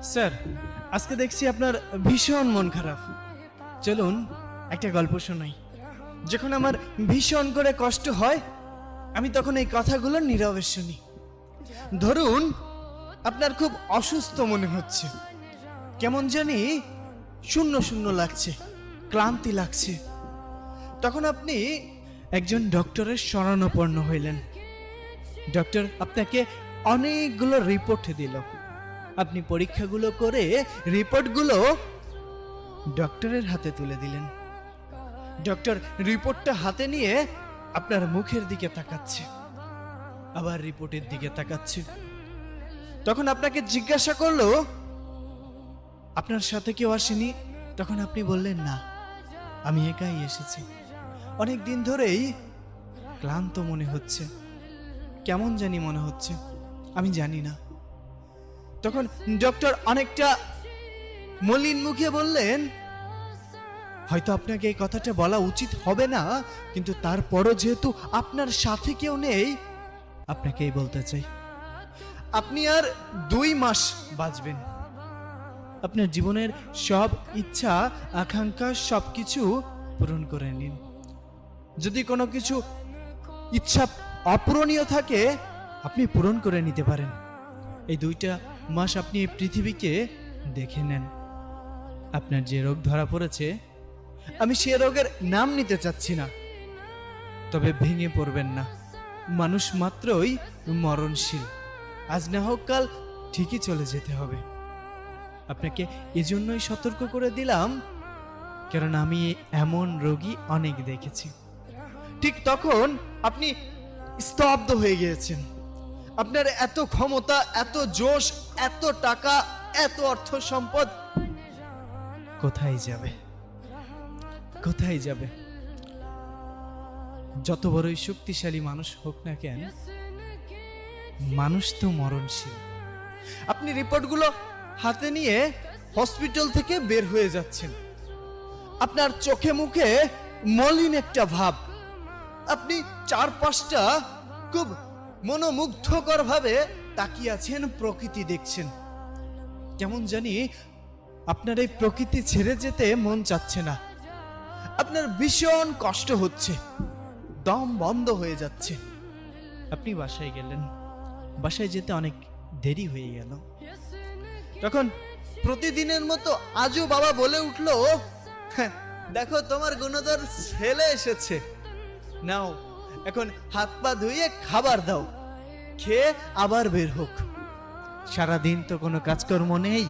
Sir, আজকে দেখছি আপনার ভীষণ মন খারাপ। চলুন একটা গল্প শোনাই। যখন আমার ভীষণ করে কষ্ট হয়, আমি তখন এই কথাগুলো নীরবে শুনি। ধরুন, আপনার খুব অসুস্থ মনে হচ্ছে, কেমন জানি শূন্য শূন্য লাগছে, ক্লান্তি লাগছে। তখন আপনি একজন ডক্টরের শরণাপন্ন হইলেন। ডক্টর আপনাকে অনেকগুলো রিপোর্ট দিল। আপনি পরীক্ষাগুলো করে রিপোর্টগুলো ডক্টরের হাতে তুলে দিলেন। ডক্টর রিপোর্টটা হাতে নিয়ে আপনার মুখের দিকে তাকাচ্ছে, আবার রিপোর্টের দিকে তাকাচ্ছে। তখন আপনাকে জিজ্ঞাসা করলো, আপনার সাথে কেউ আসেনি? তখন আপনি বললেন, না, আমি একাই এসেছি। অনেক দিন ধরেই ক্লান্ত মনে হচ্ছে, কেমন জানি মনে হচ্ছে, আমি জানি না। তখন ডক্টর অনেকটা মলিন মুখে বললেন, হয়তো আপনাকে এই কথাটা বলা উচিত হবে না, কিন্তু তারপরও যেহেতু আপনার সাথে কেউ নেই, আপনাকেই বলতে চাই, আপনি আর 2 মাস বাঁচবেন। আপনার জীবনের সব ইচ্ছা আকাঙ্ক্ষা সবকিছু পূরণ করে নিন। যদি কোনো কিছু ইচ্ছা অপূরণীয় থাকে, আপনি পূরণ করে নিতে পারেন। এই 2টা মাস আপনি এই পৃথিবীকে দেখে নেন। আপনার যে রোগ ধরা পড়েছে, আমি সে রোগের নাম নিতে চাচ্ছি না, তবে ভেঙে পড়বেন না। মানুষ মাত্রই মরণশীল, আজ না হোক কাল ঠিকই চলে যেতে হবে। আপনাকে এজন্যই সতর্ক করে দিলাম, কারণ আমি এমন রোগী অনেক দেখেছি। ঠিক তখন আপনি স্তব্ধ হয়ে গিয়েছেন। আপনার এত ক্ষমতা, এত জোশ, এত টাকা, এত অর্থ সম্পদ কোথায় যাবে? কোথায় যাবে? যত বড়ই শক্তিশালী মানুষ হোক না কেন, মানুষ তো মরণশীল। আপনি রিপোর্টগুলো হাতে নিয়ে হসপিটাল থেকে বের হয়ে যাচ্ছেন। আপনার চোখে মুখে মলিন একটা ভাব। আপনি চারপাশটা খুব মনোমুগ্ধকর ভাবে তাকিয়ে আছেন, প্রকৃতি দেখছেন। কেমন জানি আপনার এই প্রকৃতি ছেড়ে যেতে মন চাচ্ছে না। আপনার ভীষণ কষ্ট হচ্ছে, দম বন্ধ হয়ে যাচ্ছে। আপনি বাসায় গেলেন। বাসায় যেতে অনেক দেরি হয়ে গেল। তখন প্রতিদিনের মতো আজও বাবা বলে উঠলো, "হ্যাঁ, দেখো তোমার গুণধর ছেলে এসেছে, নাও এখন হাত পা ধুইয়ে খাবার দাও, খেয়ে আবার বের হোক। সারাদিন তো কোনো কাজকর্ম নেই,